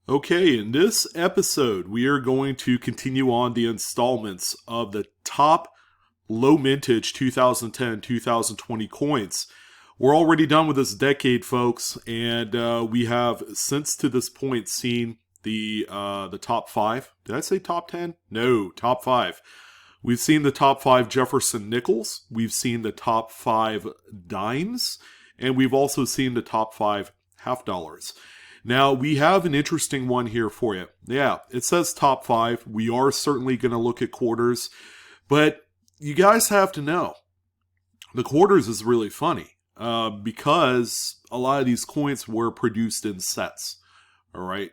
Okay, in this episode, we are going to continue on the installments of the top low mintage 2010-2020 coins. We're already done with this decade, folks, and we have since to this point seen the top five. Did I say top 10? No, top five. We've seen the top five Jefferson nickels. We've seen the top five dimes, and we've also seen the top five half dollars. Now, we have an interesting one here for you. Yeah, it says top five. We are certainly going to look at quarters, but you guys have to know the quarters is really funny because a lot of these coins were produced in sets. All right,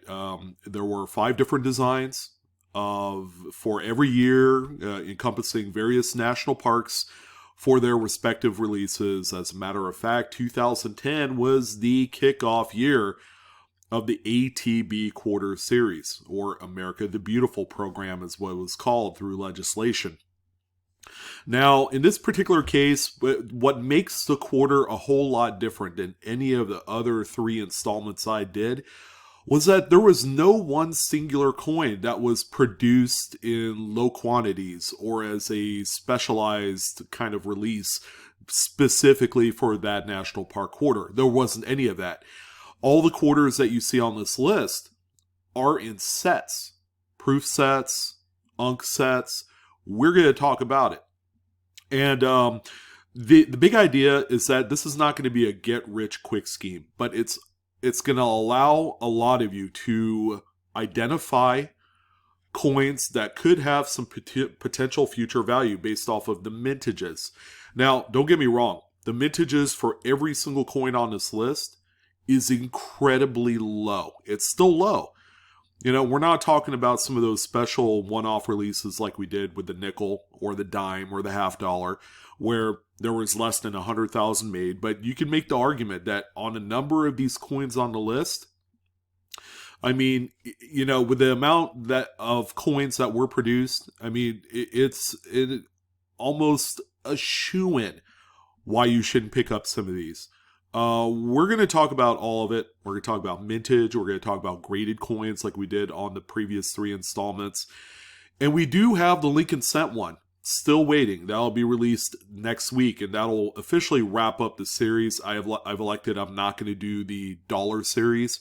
there were five different designs for every year, encompassing various national parks for their respective releases. As a matter of fact, 2010 was the kickoff year of the ATB Quarter Series, or America the Beautiful program is what it was called through legislation. Now, in this particular case, what makes the quarter a whole lot different than any of the other three installments I did was that there was no one singular coin that was produced in low quantities or as a specialized kind of release specifically for that national park quarter. There wasn't any of that. All the quarters that you see on this list are in sets, proof sets, UNC sets. We're going to talk about it. And the big idea is that this is not going to be a get-rich-quick scheme, but it's going to allow a lot of you to identify coins that could have some potential future value based off of the mintages. Now, don't get me wrong. The mintages for every single coin on this list is incredibly low. It's still low. You know, we're not talking about some of those special one-off releases like we did with the nickel or the dime or the half dollar, where there was less than 100,000 made. But you can make the argument that on a number of these coins on the list, I mean, you know, with the amount that of coins that were produced, I mean, it's almost a shoo-in why you shouldn't pick up some of these. We're going to talk about all of it. We're going to talk about mintage. We're going to talk about graded coins like we did on the previous three installments. And we do have the Lincoln Cent one still waiting. That'll be released next week, and that'll officially wrap up the series. I've elected I'm not going to do the dollar series,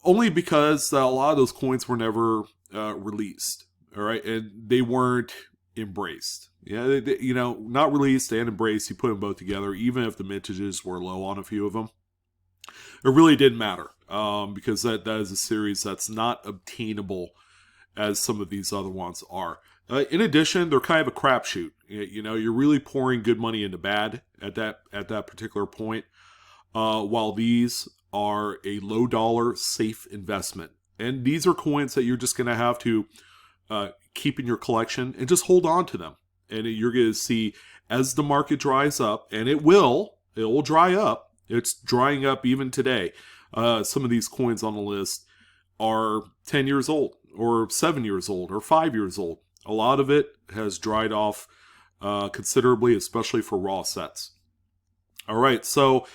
only because a lot of those coins were never released. All right, and they weren't embraced. Yeah, you know, not released and embraced. You put them both together, even if the mintages were low on a few of them. It really didn't matter because that is a series that's not obtainable as some of these other ones are. In addition, they're kind of a crapshoot. You know, you're really pouring good money into bad at that particular point, while these are a low dollar safe investment. And these are coins that you're just going to have to keep in your collection and just hold on to them. And you're going to see as the market dries up, and it will dry up. It's drying up even today. Some of these coins on the list are 10 years old or 7 years old or 5 years old. A lot of it has dried off considerably, especially for raw sets. All right, so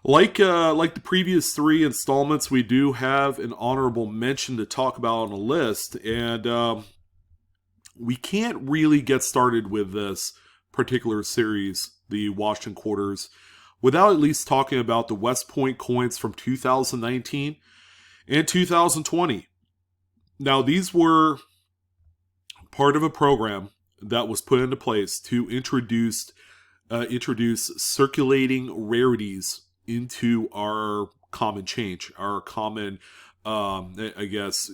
like the previous three installments, we do have an honorable mention to talk about on the list, and we can't really get started with this particular series, the Washington Quarters, without at least talking about the West Point coins from 2019 and 2020. Now, these were part of a program that was put into place to introduce circulating rarities into our common change, our common I guess,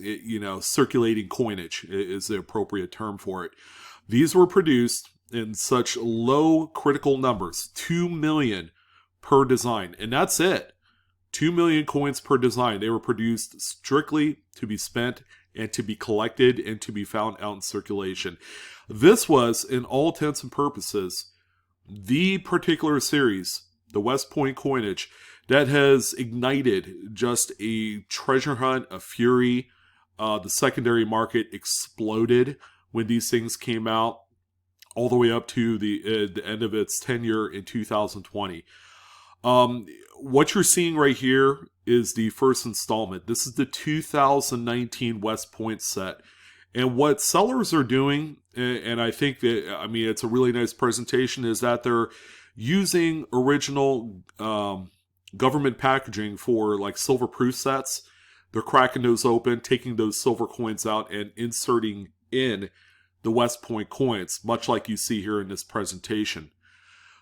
circulating coinage is the appropriate term for it. These were produced in such low critical numbers, 2 million per design. And that's it. 2 million coins per design. They were produced strictly to be spent and to be collected and to be found out in circulation. This was, in all intents and purposes, the particular series, the West Point coinage, that has ignited just a treasure hunt, a fury. The secondary market exploded when these things came out, all the way up to the end of its tenure in 2020. what you're seeing right here is the first installment. This is the 2019 West Point set. And what sellers are doing, and I think that, I mean, it's a really nice presentation, is that they're using original government packaging for like silver proof sets. They're cracking those open, taking those silver coins out and inserting in the West Point coins, much like you see here in this presentation.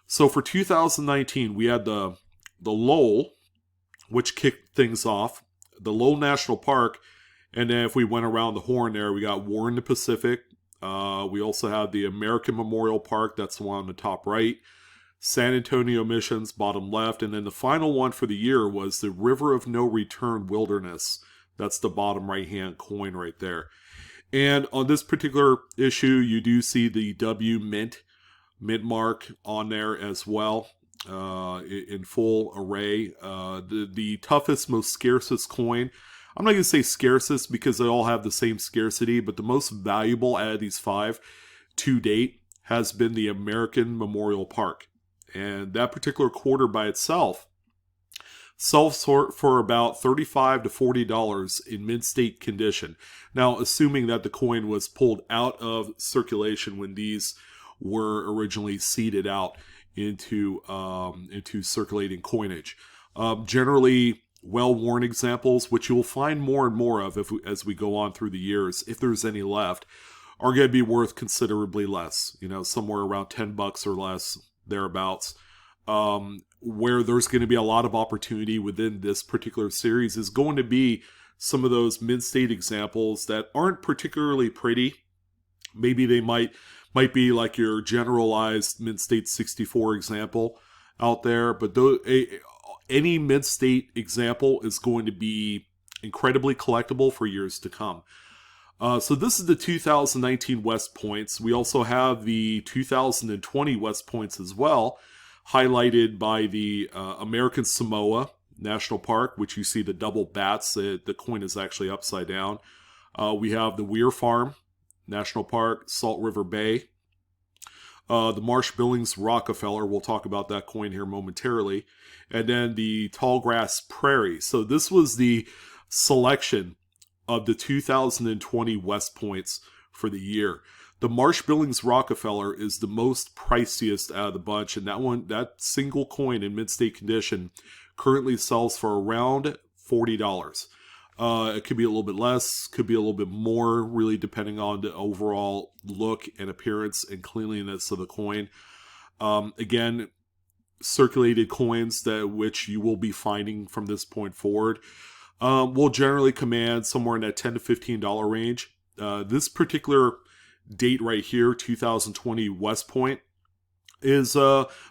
So for 2019, we had the Lowell, which kicked things off, the Lowell National Park, and then if we went around the horn there, we got War in the Pacific. We also have the American Memorial Park, that's the one on the top right. San Antonio Missions, bottom left. And then the final one for the year was the River of No Return Wilderness. That's the bottom right-hand coin right there. And on this particular issue, you do see the W mint mark on there as well, in full array. The toughest, most scarcest coin, I'm not going to say scarcest because they all have the same scarcity, but the most valuable out of these 5 to date has been the American Memorial Park. And that particular quarter by itself sells for about $35 to $40 in mint state condition. Now, assuming that the coin was pulled out of circulation when these were originally seeded out into circulating coinage. Generally, well-worn examples, which you will find more and more of as we go on through the years, if there's any left, are going to be worth considerably less. You know, somewhere around $10 or less, thereabouts. Where there's going to be a lot of opportunity within this particular series is going to be some of those mint state examples that aren't particularly pretty. Maybe they might be like your generalized mint state 64 example out there, but any mint state example is going to be incredibly collectible for years to come. So this is the 2019 West Points. We also have the 2020 West Points as well, highlighted by the American Samoa National Park, which you see the double bats. The coin is actually upside down. We have the Weir Farm National Park, Salt River Bay. The Marsh Billings Rockefeller, we'll talk about that coin here momentarily. And then the Tallgrass Prairie. So this was the selection of the 2020 West Points for the year. The Marsh Billings Rockefeller is the most priciest out of the bunch, and that single coin in mint state condition currently sells for around $40. It could be a little bit less, could be a little bit more, really depending on the overall look and appearance and cleanliness of the coin. Again, circulated coins which you will be finding from this point forward will generally command somewhere in that $10 to $15 range. This particular date right here, 2020 West Point, is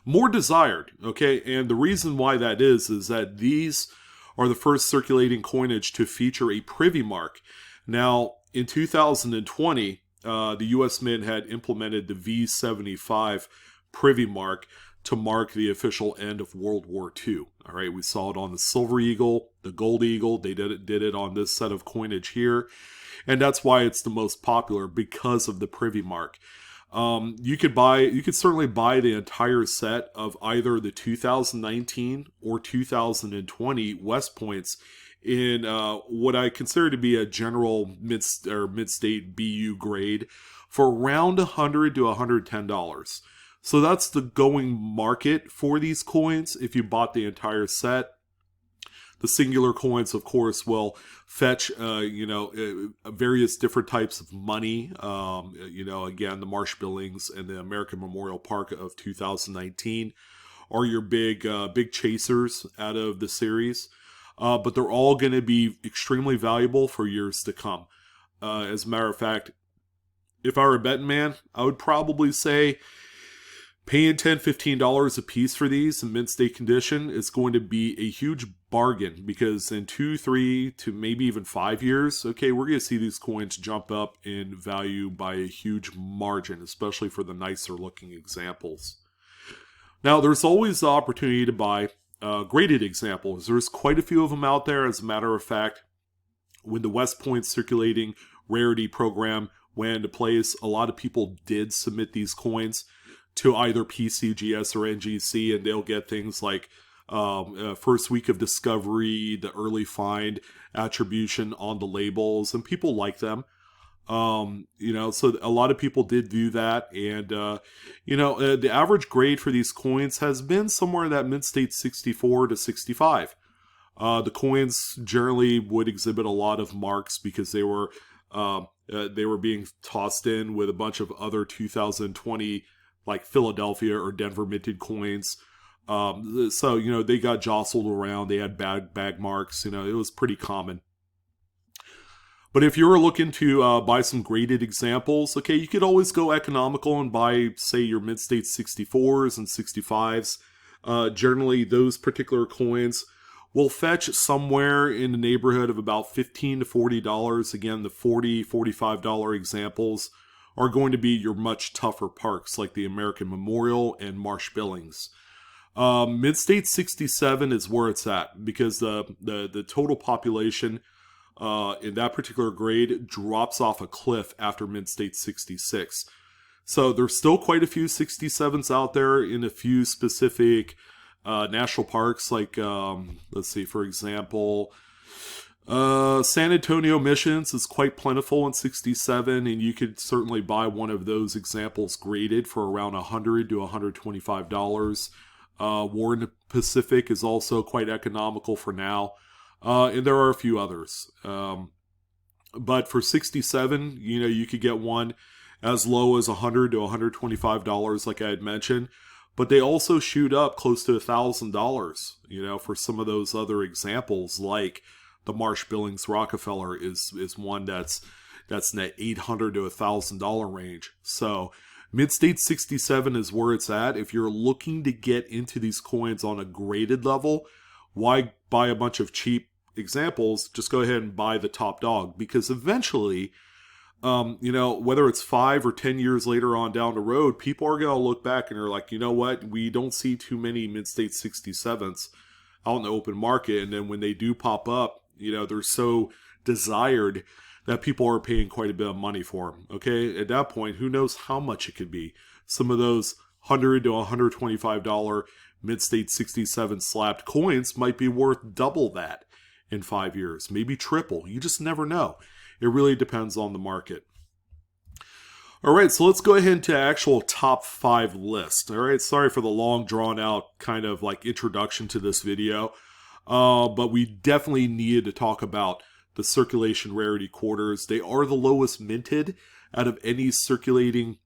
more desired, okay? And the reason why that is that these are the first circulating coinage to feature a privy mark. Now, in 2020, the U.S. Mint had implemented the V75 privy mark to mark the official end of World War II. All right, we saw it on the Silver Eagle, the Gold Eagle. They did it on this set of coinage here. And that's why it's the most popular, because of the privy mark. You could certainly buy the entire set of either the 2019 or 2020 West Points in what I consider to be a general mid-state BU grade for around $100 to $110. So that's the going market for these coins if you bought the entire set. The singular coins, of course, will fetch, various different types of money. Again, the Marsh Billings and the American Memorial Park of 2019 are your big chasers out of the series. But they're all going to be extremely valuable for years to come. As a matter of fact, if I were a betting man, I would probably say paying $10, $15 a piece for these in mint state condition is going to be a huge bargain, because in 2, 3 to maybe even 5 years, okay, we're going to see these coins jump up in value by a huge margin, especially for the nicer looking examples. Now, there's always the opportunity to buy graded examples. There's quite a few of them out there. As a matter of fact, when the West Point circulating rarity program went into place, a lot of people did submit these coins to either PCGS or NGC, and they'll get things like first week of discovery, the early find attribution on the labels, and people like them. So a lot of people did do that, and the average grade for these coins has been somewhere in that mid-state 64 to 65. The coins generally would exhibit a lot of marks because they were being tossed in with a bunch of other 2020 like Philadelphia or Denver minted coins. So they got jostled around. They had bag marks. It was pretty common. But if you were looking to buy some graded examples, okay, you could always go economical and buy, say, your mid-state 64s and 65s. Generally, those particular coins will fetch somewhere in the neighborhood of about $15 to $40. Again, the $40, $45 examples are going to be your much tougher parks like the American Memorial and Marsh Billings. Mid-state 67 is where it's at because the total population in that particular grade drops off a cliff after mid-state 66. So there's still quite a few 67s out there in a few specific national parks, like, let's see, for example, San Antonio Missions is quite plentiful in 67, and you could certainly buy one of those examples graded for around $100 to $125. Warren Pacific is also quite economical for now. And there are a few others. But for 67, you could get one as low as $100 to $125, like I had mentioned. But they also shoot up close to $1,000, for some of those other examples, like the Marsh Billings Rockefeller is one that's in that $800 to $1,000 range. So mid-state 67 is where it's at. If you're looking to get into these coins on a graded level, why buy a bunch of cheap examples? Just go ahead and buy the top dog, because eventually, whether it's 5 or 10 years later on down the road, people are going to look back and are like, you know what, we don't see too many mid-state 67s out in the open market. And then when they do pop up, they're so desired that people are paying quite a bit of money for them. Okay, at that point, who knows how much it could be? Some of those $100 to $125 mid-state 67 slapped coins might be worth double that in 5 years, maybe triple. You just never know. It really depends on the market. All right, so let's go ahead into actual top 5 list. All right, sorry for the long drawn out kind of like introduction to this video, but we definitely needed to talk about the circulation rarity quarters. They are the lowest minted out of any circulating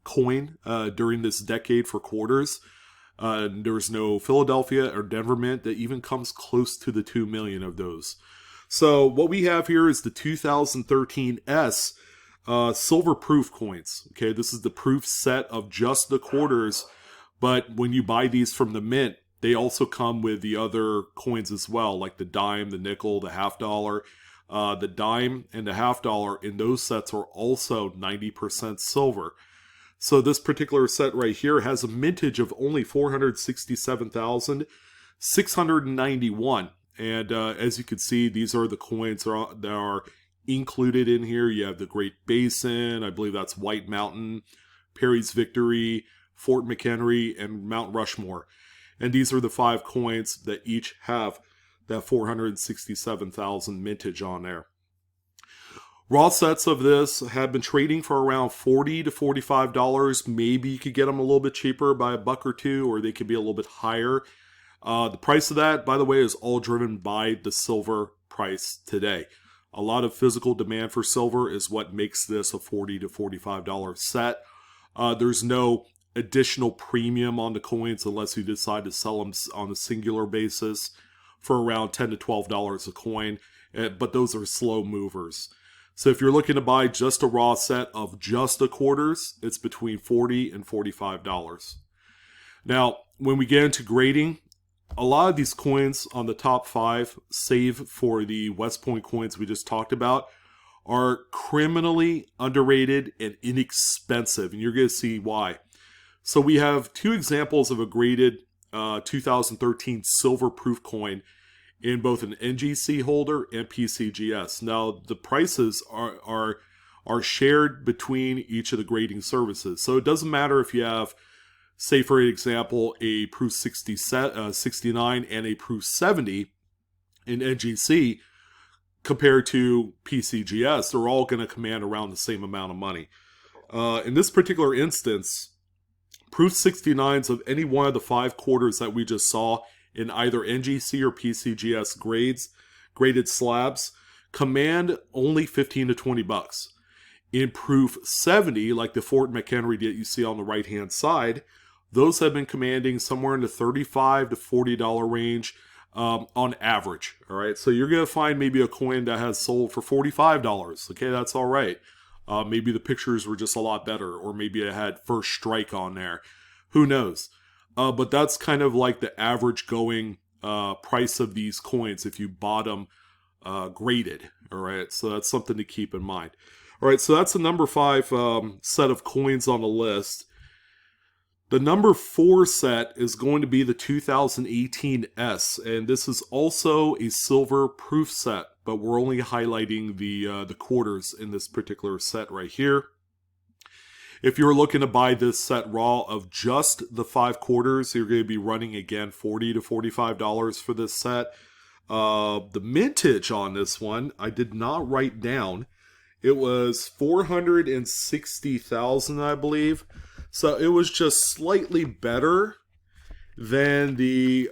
coin during this decade for quarters. There's no Philadelphia or Denver mint that even comes close to the 2 million of those. So what we have here is the 2013 S silver proof coins. Okay, this is the proof set of just the quarters, but when you buy these from the mint, they also come with the other coins as well, like the dime, the nickel, the half dollar. The dime and the half dollar in those sets are also 90% silver. So this particular set right here has a mintage of only 467,691. And as you can see, these are the coins that are included in here. You have the Great Basin, I believe that's White Mountain, Perry's Victory, Fort McHenry, and Mount Rushmore. And these are the 5 coins that each have that 467,000 mintage on there. Raw sets of this have been trading for around $40 to $45. Maybe you could get them a little bit cheaper by a buck or two, or they could be a little bit higher. The price of that, by the way, is all driven by the silver price today. A lot of physical demand for silver is what makes this a $40 to $45 set. There's no additional premium on the coins unless you decide to sell them on a singular basis for around $10 to $12 a coin, but those are slow movers. So if you're looking to buy just a raw set of just the quarters, it's between $40 and $45. Now, when we get into grading, a lot of these coins on the top 5, save for the West Point coins we just talked about, are criminally underrated and inexpensive, and you're going to see why. So we have 2 examples of a graded 2013 silver proof coin in both an NGC holder and PCGS. Now, the prices are shared between each of the grading services. So it doesn't matter if you have say for example, a Proof 69 and a Proof 70 in NGC compared to PCGS, they're all going to command around the same amount of money. In this particular instance, Proof 69s of any one of the 5 quarters that we just saw in either NGC or PCGS graded slabs, command only 15 to 20 bucks. In Proof 70, like the Fort McHenry that you see on the right-hand side, those have been commanding somewhere in the $35 to $40 range on average. All right, so you're going to find maybe a coin that has sold for $45. Okay, that's all right. Maybe the pictures were just a lot better, or maybe it had First Strike on there. Who knows? But that's kind of like the average going price of these coins if you bought them graded. All right, so that's something to keep in mind. All right, so that's the number 5 set of coins on the list. The number 4 set is going to be the 2018 S, and this is also a silver proof set, but we're only highlighting the quarters in this particular set right here. If you're looking to buy this set raw of just the 5 quarters, you're going to be running again $40 to $45 for this set. The mintage on this one, I did not write down. It was 460,000, I believe. So it was just slightly better than the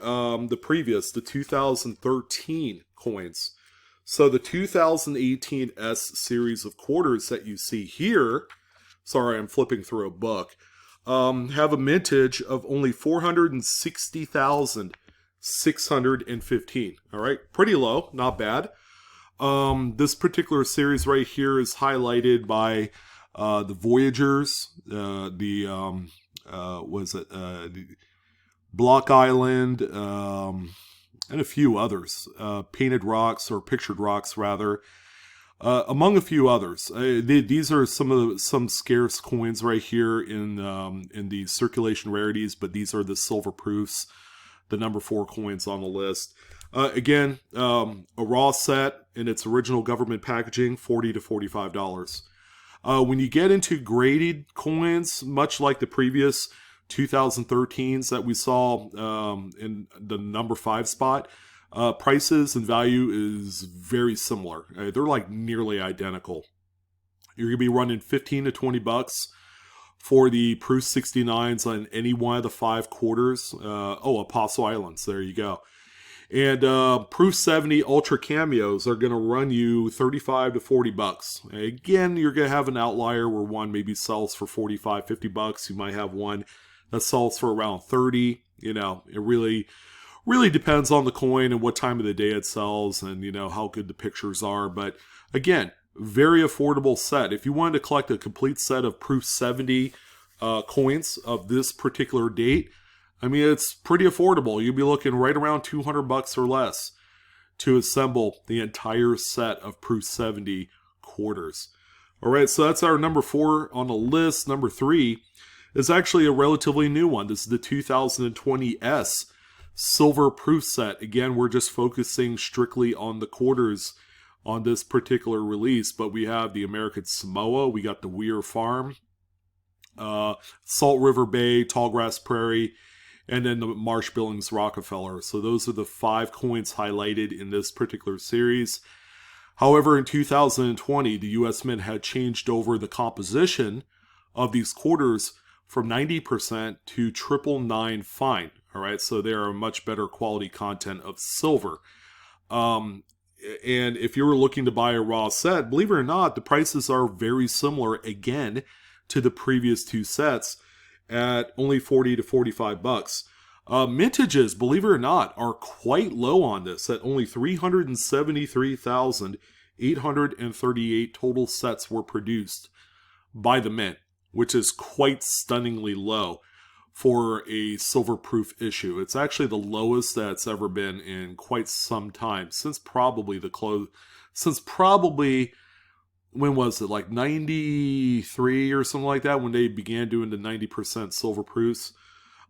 previous, the 2013 coins. So the 2018 S series of quarters that you see here, sorry, I'm flipping through a book, have a mintage of only 460,615. All right, pretty low, not bad. This particular series right here is highlighted by the Voyagers, the Block Island, and a few others, painted rocks or pictured rocks rather, among a few others. These are some scarce coins right here in the circulation rarities, but these are the silver proofs, the number 4 coins on the list. Again, a raw set in its original government packaging, $40 to $45. When you get into graded coins, much like the previous 2013s that we saw in the number 5 spot, prices and value is very similar. They're like nearly identical. You're going to be running 15 to 20 bucks for the Proof 69s on any one of the 5 quarters. Apostle Islands, there you go. And Proof 70 Ultra Cameos are going to run you 35 to 40 bucks. Again, you're going to have an outlier where one maybe sells for 45, 50 bucks. You might have one that sells for around 30. You know, it really depends on the coin and what time of the day it sells and, you know, how good the pictures are. But again, very affordable set. If you wanted to collect a complete set of Proof 70 coins of this particular date, I mean, it's pretty affordable. You'd be looking right around 200 bucks or less to assemble the entire set of Proof 70 quarters. All right, so that's our number 4 on the list. Number 3 is actually a relatively new one. This is the 2020 S silver proof set. Again, we're just focusing strictly on the quarters on this particular release, but we have the American Samoa, we got the Weir Farm, Salt River Bay, Tallgrass Prairie, and then the Marsh Billings Rockefeller. So those are the 5 coins highlighted in this particular series. However, in 2020, the U.S. Mint had changed over the composition of these quarters from 90% to 999 fine. All right, so they are a much better quality content of silver. And if you were looking to buy a raw set, believe it or not, the prices are very similar again to the previous 2 sets at only 40 to 45 bucks. Mintages, believe it or not, are quite low on this at only 373,838 total sets were produced by the Mint, which is quite stunningly low for a silver proof issue. It's actually the lowest that's ever been in quite some time, since probably when was it, like 93 or something like that, when they began doing the 90% silver proofs.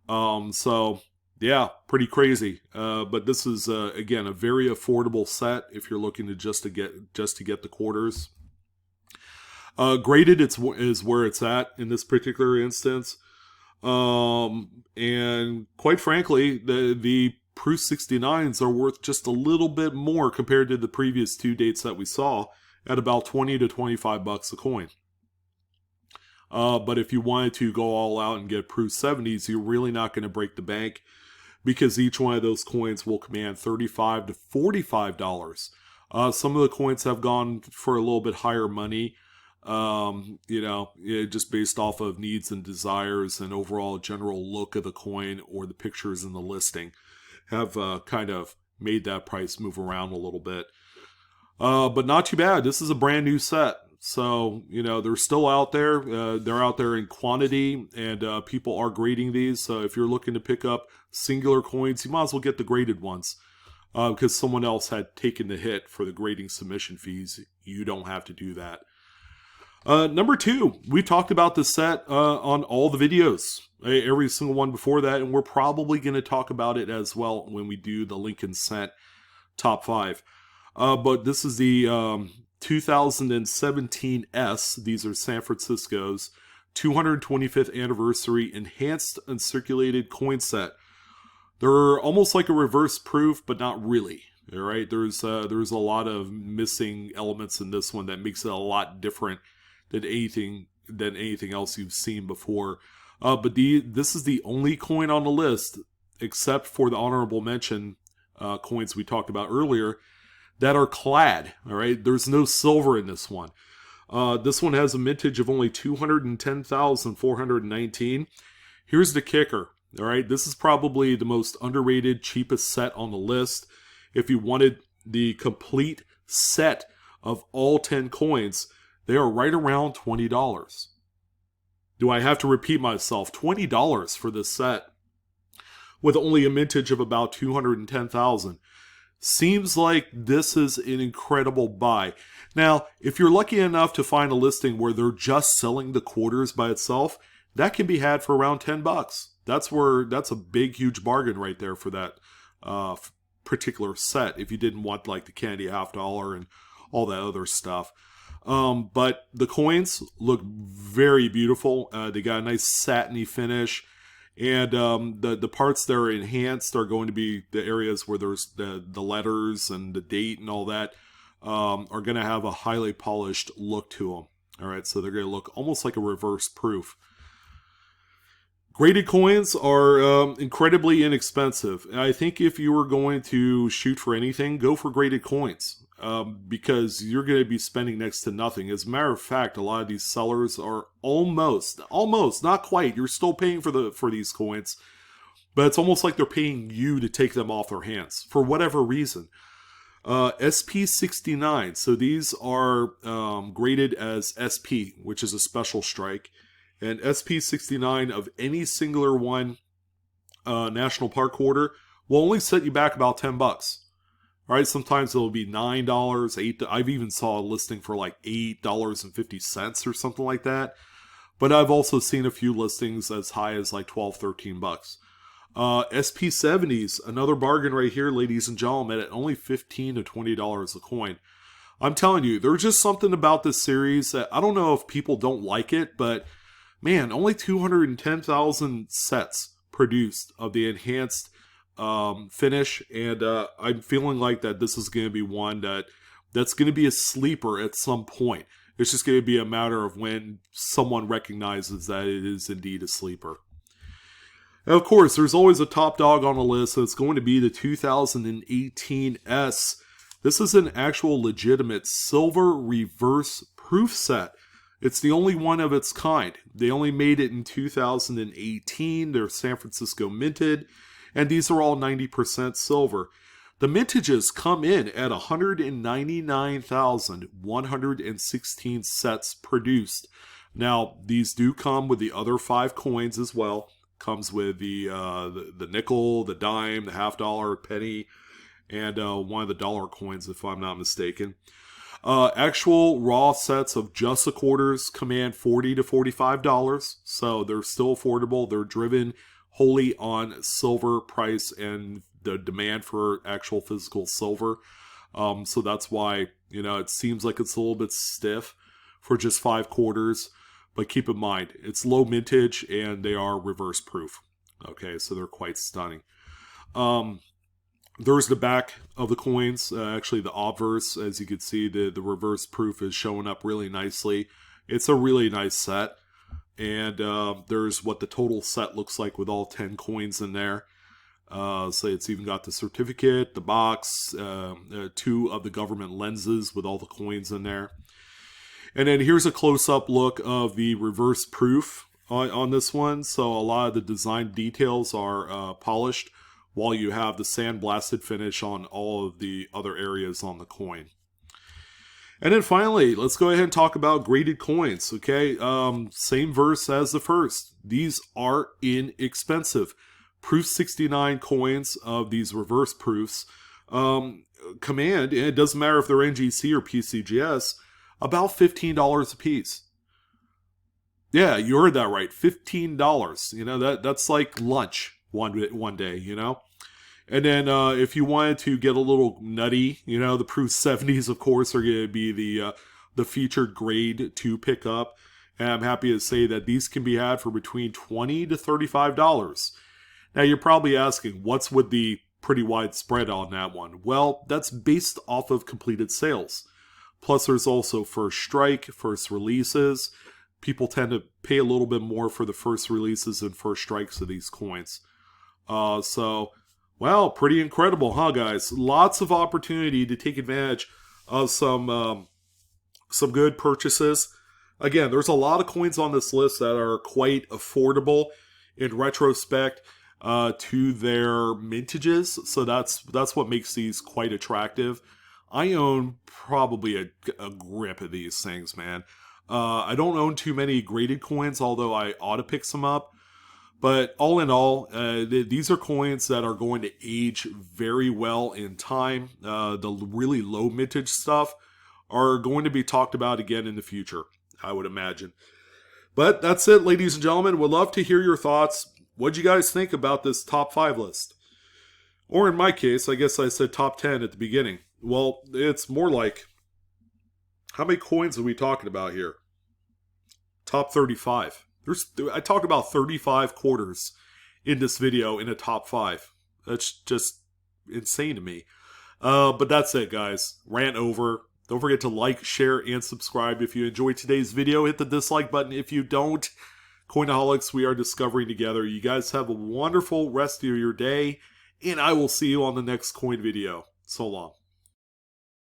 So yeah, pretty crazy. But this is again a very affordable set if you're looking to just to get the quarters. Graded is where it's at in this particular instance. And quite frankly, the Proof 69s are worth just a little bit more compared to the previous two dates that we saw at about 20 to 25 bucks a coin. But if you wanted to go all out and get Proof 70s, you're really not going to break the bank, because each one of those coins will command $35 to $45. Some of the coins have gone for a little bit higher money, just based off of needs and desires and overall general look of the coin or the pictures in the listing have kind of made that price move around a little bit. But not too bad. This is a brand new set. So, they're still out there. They're out there in quantity, and people are grading these. So if you're looking to pick up singular coins, you might as well get the graded ones, because someone else had taken the hit for the grading submission fees. You don't have to do that. Number 2, we talked about this set on all the videos, every single one before that, and we're probably going to talk about it as well when we do the Lincoln Cent top 5. But this is the 2017 S. These are San Francisco's 225th anniversary enhanced uncirculated coin set. They're almost like a reverse proof, but not really. All right, there's a lot of missing elements in this one that makes it a lot different than anything else you've seen before. But this is the only coin on the list, except for the honorable mention coins we talked about earlier, that are clad. All right, there's no silver in this one. This one has a mintage of only 210,419. Here's the kicker. All right, this is probably the most underrated, cheapest set on the list. If you wanted the complete set of all 10 coins, they are right around $20. Do I have to repeat myself? $20 for this set with only a mintage of about 210,000. Seems like this is an incredible buy. Now, if you're lucky enough to find a listing where they're just selling the quarters by itself, that can be had for around $10. That's a big, huge bargain right there for that particular set, if you didn't want like the candy $50 and all that other stuff. But the coins look very beautiful. They got a nice satiny finish. And the parts that are enhanced are going to be the areas where there's the letters and the date and all that are going to have a highly polished look to them. All right, so they're going to look almost like a reverse proof. Graded coins are incredibly inexpensive. I think if you were going to shoot for anything, go for graded coins. Because you're going to be spending next to nothing. As a matter of fact, a lot of these sellers are almost, not quite. You're still paying for these coins, but it's almost like they're paying you to take them off their hands for whatever reason. SP69. So these are graded as SP, which is a special strike, and SP69 of any singular one National Park quarter will only set you back about $10. All right, sometimes it'll be $9, $8. I've even saw a listing for like $8.50 or something like that. But I've also seen a few listings as high as like $12, $13. SP70s, another bargain right here, ladies and gentlemen, at only $15 to $20 a coin. I'm telling you, there's just something about this series that I don't know if people don't like it, but man, only 210,000 sets produced of the enhanced finish, and I'm feeling like that this is going to be one that's going to be a sleeper at some point. It's just going to be a matter of when someone recognizes that it is indeed a sleeper. And of course, there's always a top dog on the list, so it's going to be the 2018 S. This is an actual legitimate silver reverse proof set. It's the only one of its kind. They only made it in 2018. They're San Francisco minted. And these are all 90% silver. The mintages come in at 199,116 sets produced. Now, these do come with the other 5 coins as well. Comes with the nickel, the dime, the $50, penny, and one of the dollar coins, if I'm not mistaken. Actual raw sets of just the quarters command $40 to $45, so they're still affordable. They're driven wholly on silver price and the demand for actual physical silver. So that's why, it seems like it's a little bit stiff for just 5 quarters. but keep in mind, it's low mintage and they are reverse proof. Okay, so they're quite stunning. There's the back of the coins, actually the obverse. As you can see, the reverse proof is showing up really nicely. It's a really nice set. And there's what the total set looks like with all 10 coins in there. So it's even got the certificate, the box, 2 of the government lenses with all the coins in there. And then here's a close-up look of the reverse proof on this one. So a lot of the design details are polished, while you have the sandblasted finish on all of the other areas on the coin. And then finally, let's go ahead and talk about graded coins, okay? Same verse as the first. These are inexpensive. Proof 69 coins of these reverse proofs command, and it doesn't matter if they're NGC or PCGS, about $15 a piece. Yeah, you heard that right, $15. You know, that's like lunch one day, you know? And then if you wanted to get a little nutty, you know, the Proof 70s, of course, are going to be the featured grade to pick up. And I'm happy to say that these can be had for between $20 to $35. Now, you're probably asking, what's with the pretty wide spread on that one? Well, that's based off of completed sales. Plus, there's also first strike, first releases. People tend to pay a little bit more for the first releases and first strikes of these coins. Well, pretty incredible, huh, guys? Lots of opportunity to take advantage of some good purchases. Again, there's a lot of coins on this list that are quite affordable in retrospect to their mintages. So that's what makes these quite attractive. I own probably a grip of these things, man. I don't own too many graded coins, although I ought to pick some up. But all in all, these are coins that are going to age very well in time. The really low mintage stuff are going to be talked about again in the future, I would imagine. But that's it, ladies and gentlemen. Would love to hear your thoughts. What'd you guys think about this top 5 list? Or in my case, I guess I said top 10 at the beginning. Well, it's more like, how many coins are we talking about here? Top 35. I talked about 35 quarters in this video in a top 5. That's just insane to me. But that's it, guys. Rant over. Don't forget to like, share, and subscribe. If you enjoyed today's video, hit the dislike button. If you don't, Coinaholics, we are discovering together. You guys have a wonderful rest of your day, and I will see you on the next coin video. So long.